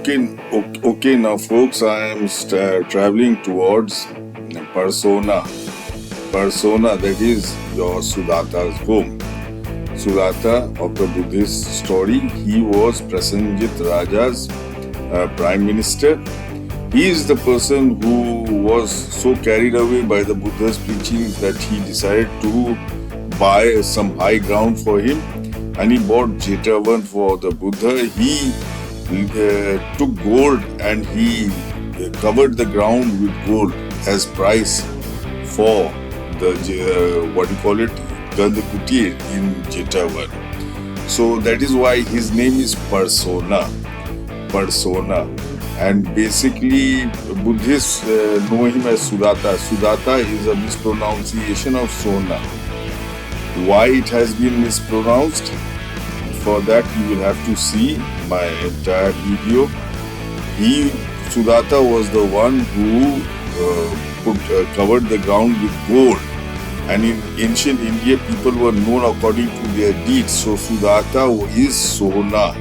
Okay, now folks, I am traveling towards Parsohana. Parsohana, that is your Sudatta's home. Sudatta of the Buddhist story, he was Prasenjit Raja's prime minister. He is the person who was so carried away by the Buddha's preachings that he decided to buy some high ground for him, and he bought Jetavan for the Buddha. He took gold and he covered the ground with gold as price for the Gandhakuti in Jetavan. So that is why his name is Parsohana. And basically Buddhists know him as Sudatta. Sudatta is a mispronunciation of Sona. Why it has been mispronounced? For that you will have to see my entire video. Sudatta was the one who covered the ground with gold. And in ancient India, people were known according to their deeds. So Sudatta is Sohana.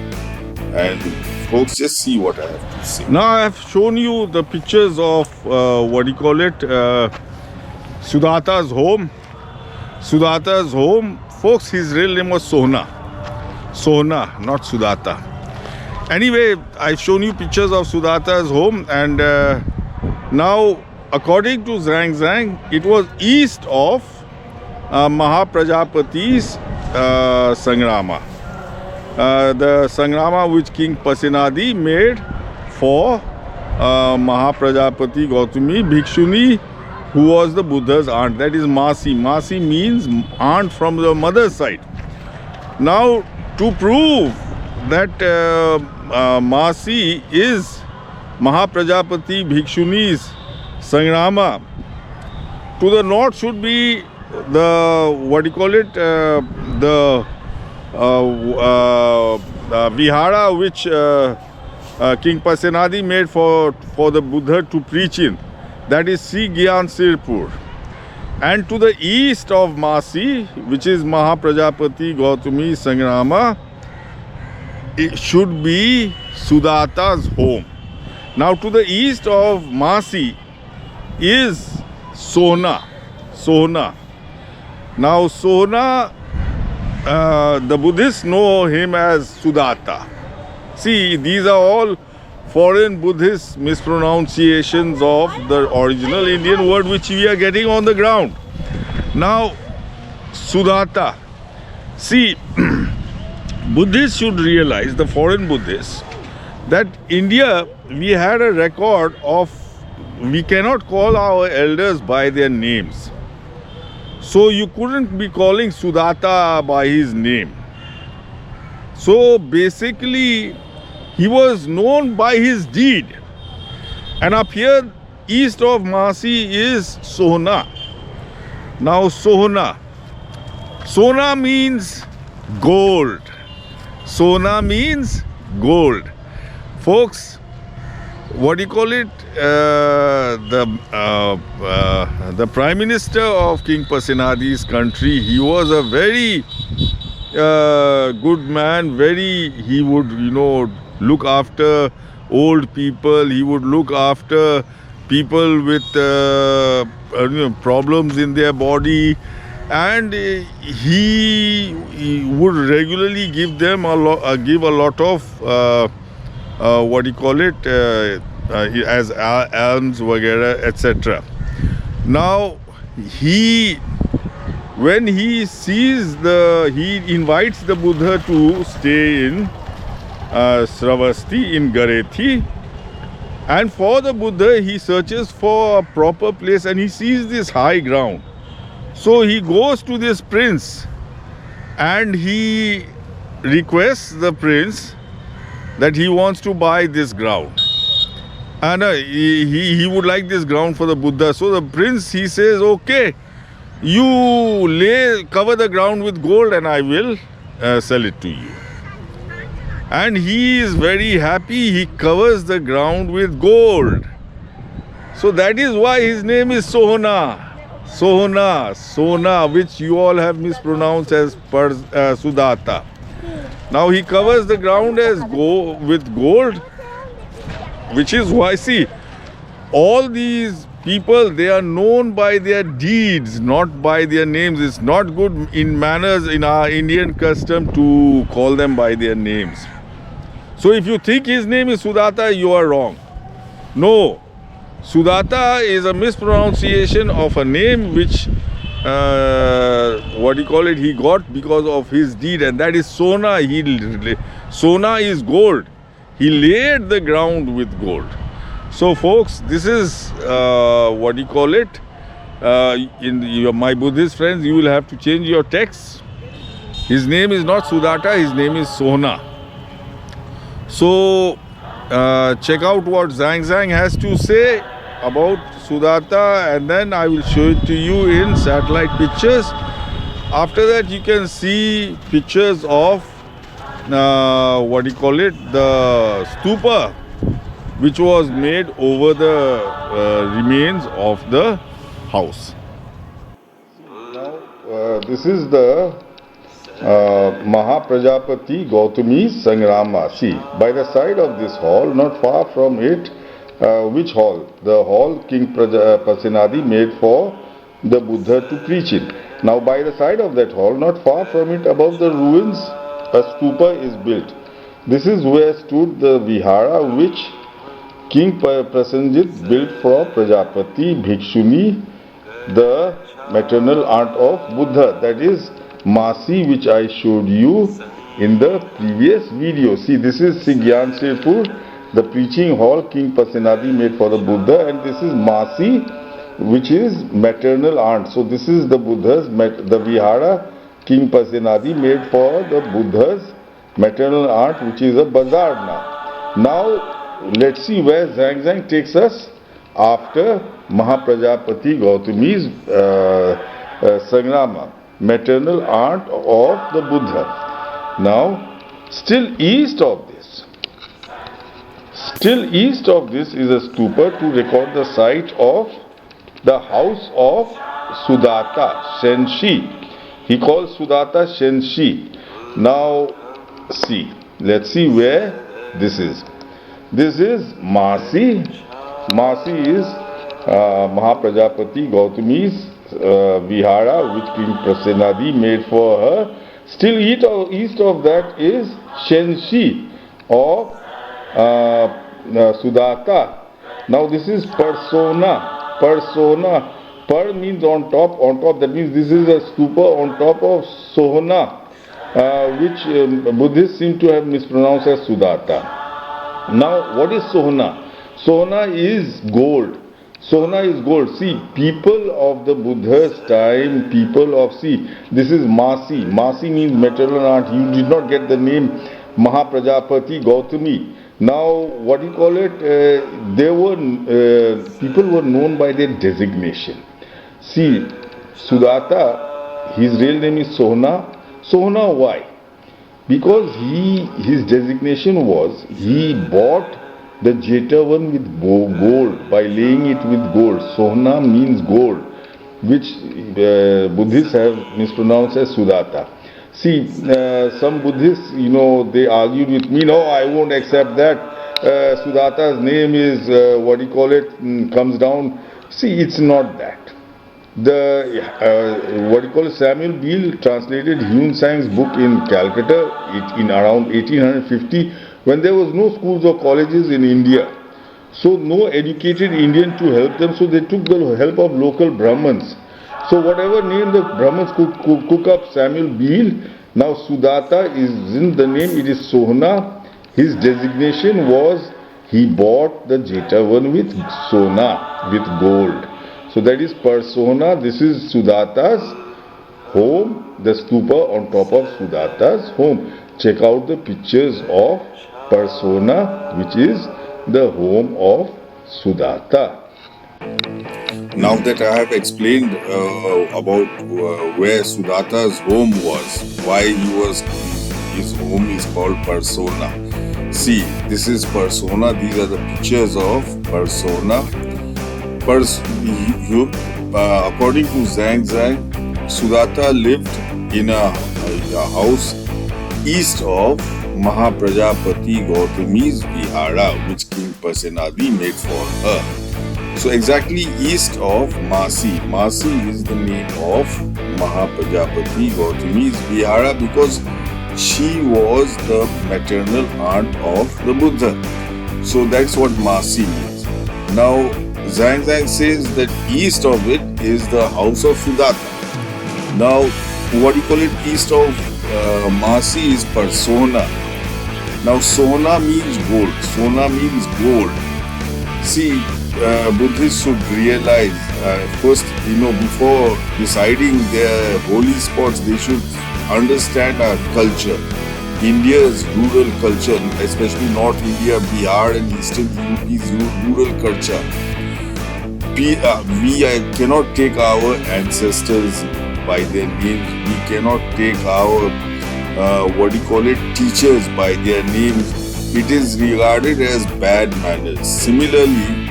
And folks, just see what I have to say. Now I have shown you the pictures of Sudatta's home. Sudatta's home. Folks, his real name was Sohana. Sohana, not Sudatta. Anyway, I've shown you pictures of Sudatta's home, and now, according to Zhang, it was east of Mahaprajapati's Sangrama. The Sangrama which King Pasenadi made for Mahaprajapati Gautami Bhikshuni, who was the Buddha's aunt. That is Mahsi. Mahsi means aunt from the mother's side. Now, to prove that Mahsi is Mahaprajapati Bhikshuni's Sangrama, to the north should be the Vihara which King Pasenadi made for the Buddha to preach in. That is Sri Gyan Sirpur. And to the east of Mahsi, which is Mahaprajapati Gautami Sangrama, it should be Sudatta's home. Now to the east of Mahsi is Sona. Now Sona, the Buddhists know him as Sudatta. See, these are all foreign Buddhist mispronunciations of the original Indian word which we are getting on the ground. Now, Sudatta. See, Buddhists should realize, the foreign Buddhists, that India, we had a record of, we cannot call our elders by their names. So you couldn't be calling Sudatta by his name. So basically, he was known by his deed. And up here, east of Mahsi is Sohana. Now Sohana. Sona means gold. Sona means gold. Folks, the Prime Minister of King Pasenadi's country, he was a very good man. He would, look after old people. He would look after people with problems in their body, and he would regularly give them a lot of as alms, etc. Now when he sees he invites the Buddha to stay in Sravasti in Garethi, and for the Buddha he searches for a proper place, and he sees this high ground. So he goes to this prince and he requests the prince that he wants to buy this ground, and he would like this ground for the Buddha. So the prince, he says, okay, you cover the ground with gold and I will sell it to you. And he is very happy. He covers the ground with gold. So that is why his name is Sohana. Sona, which you all have mispronounced as Sudatta. Now he covers the ground with gold, Which is why, see, all these people, they are known by their deeds, not by their names. It's not good in manners in our Indian custom to call them by their names. So if you think his name is Sudatta, you are wrong. No, Sudatta is a mispronunciation of a name which he got because of his deed, and that is Sona. Sona is gold. He laid the ground with gold. So folks, this is my Buddhist friends, you will have to change your text. His name is not Sudatta, his name is Sohana. So check out what Huen Tsang has to say about Sudatta, and then I will show it to you in satellite pictures. After that, you can see pictures of the stupa, which was made over the remains of the house. Now, this is the Mahaprajapati Gautami's Sangrama. See, by the side of this hall, not far from it, which hall? The hall King Pasenadi made for the Buddha to preach in. Now, by the side of that hall, not far from it, above the ruins, a stupa is built. This is where stood the vihara which King Prasenjit built for Prajapati Bhikshuni, the maternal aunt of Buddha, that is Mahsi, which I showed you in the previous video. See, this is Sigyan Sirpur, the preaching hall King Pasenadi made for the Buddha, and this is Mahsi, which is maternal aunt. So this is the Buddha's, the vihara King Pasenadi made for the Buddha's maternal aunt, which is a bazaar now. Now, let's see where Huen Tsang takes us after Mahaprajapati Gautami's Sangrama, maternal aunt of the Buddha. Now, still east of this is a stupa to record the site of the house of Sudatta Shen-shi. He calls Sudatta Shen-shi. Now, see, let's see where this is. This is Mahsi. Mahsi is Mahaprajapati Gautami's vihara which King Prasenadi made for her. Still east of that is Shen-shi of Sudatta. Now this is Parsohana. Per means on top, that means this is a stupa on top of Sohana, which Buddhists seem to have mispronounced as Sudatta. Now, what is Sohana? Sohana is gold. Sohana is gold. See, people of the Buddha's time, this is Mahsi. Mahsi means maternal aunt. You did not get the name Mahaprajapati Gautami. Now, people were known by their designation. See, Sudatta, his real name is Sohana. Sohana, why? Because his designation was, he bought the Jetavan with gold, by laying it with gold. Sohana means gold, which Buddhists have mispronounced as Sudatta. See, some Buddhists, they argued with me, no, I won't accept that. Sudatta's name is, comes down. See, it's not that. Samuel Beale translated Huen Tsang's book in Calcutta in around 1850, when there was no schools or colleges in India. So no educated Indian to help them, so they took the help of local Brahmins. So whatever name the Brahmins could cook up, Samuel Beale, now Sudatta is in the name, it is Sohana. His designation was, he bought the Jetavan with Sona, with gold. So that is Parsohana. This is Sudatta's home, the stupa on top of Sudatta's home. Check out the pictures of Parsohana, which is the home of Sudatta. Now that I have explained about where Sudatta's home was, why his home is called Parsohana. See, this is Parsohana. These are the pictures of Parsohana. According to Huen Tsang, Sudatta lived in a house east of Mahaprajapati Gautami's Vihara, which King Parsenadi made for her. So exactly east of Mahsi. Mahsi is the name of Mahaprajapati Gautami's Vihara because she was the maternal aunt of the Buddha. So that's what Mahsi means. Now, Zhang Zhang says that east of it is the house of Sudatta. Now, what you call it east of Mahsi is Parsohana. Now, Sona means gold. Sona means gold. See, Buddhists should realize first, before deciding their holy spots, they should understand our culture. India's rural culture, especially North India, Bihar, and Eastern UP's rural culture. We cannot take our ancestors by their names. We cannot take our teachers by their names. It is regarded as bad manners. Similarly,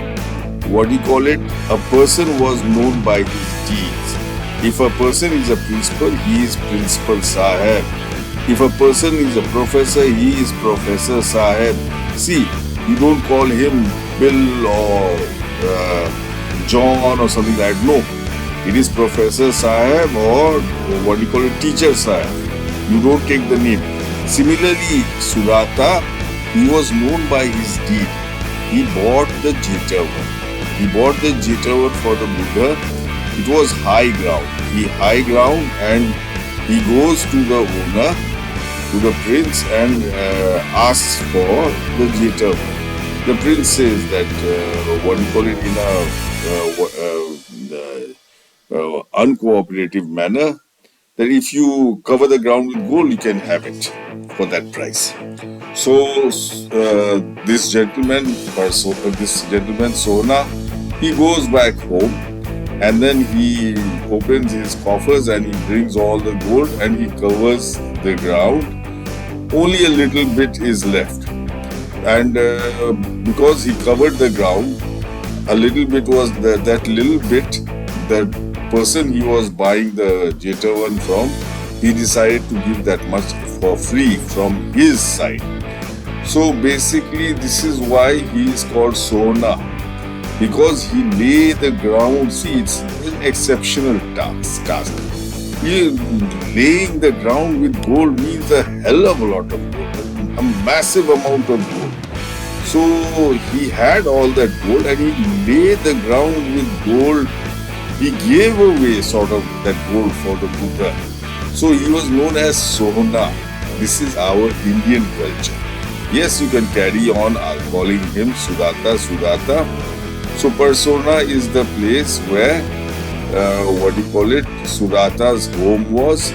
a person was known by his deeds. If a person is a principal, he is Principal Sahib. If a person is a professor, he is Professor Sahib. See, you don't call him Bill or John or something like that. No, it is Professor Sahib or Teacher Sahib. You don't take the name. Similarly, Sudatta, he was known by his deed. He bought the Jetavan. He bought the Jetavan for the Buddha. It was high ground. And he goes to the owner, to the prince, and asks for the Jetavan. The prince says that in a uncooperative manner, that if you cover the ground with gold, you can have it for that price. So this gentleman Sona, he goes back home, and then he opens his coffers and he brings all the gold and he covers the ground. Only a little bit is left, and because he covered the ground, a little bit was that little bit. The person he was buying the Jetavan from, he decided to give that much for free from his side. So basically, this is why he is called Sona, because he lay the ground. See, it's an exceptional task. Laying the ground with gold means a hell of a lot of gold, a massive amount of gold. So he had all that gold and he laid the ground with gold. He gave away sort of that gold for the Buddha. So he was known as Sohana. This is our Indian culture. Yes, you can carry on calling him Sudatta. So Parsohana is the place where Sudatta's home was,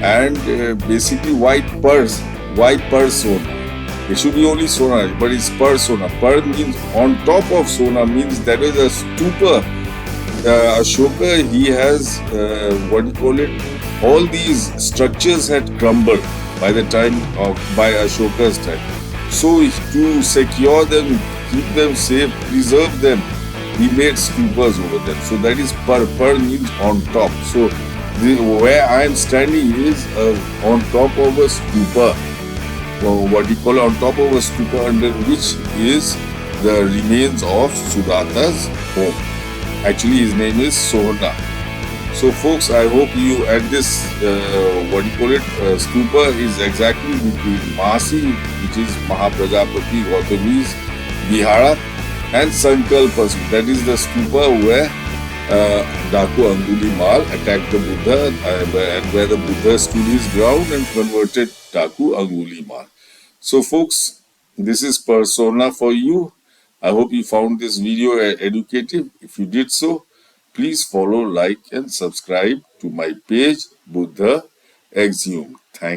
and basically white Sona. It should be only Sona, but it's Parsohana. Par means on top of Sona, means that is a stupa. Ashoka, he has all these structures had crumbled by Ashoka's time. So to secure them, keep them safe, preserve them, he made stupas over them. So that is par means on top. So where I am standing is on top of a stupa. On top of a stupa, under which is the remains of Sudatta's home. Actually, his name is Sona. So folks, I hope you, and this stupa is exactly between Mahsi, which is Mahaprajapati Gautami's Vihara, and Sankalpa. That is the stupa where Daku Angulimaal attacked the Buddha, and where the Buddha stood his ground and converted Daku Angulimaal. So folks, this is Parsohana for you. I hope you found this video educative. If you did so, please follow, like, and subscribe to my page, Buddha Exhumed. Thank you.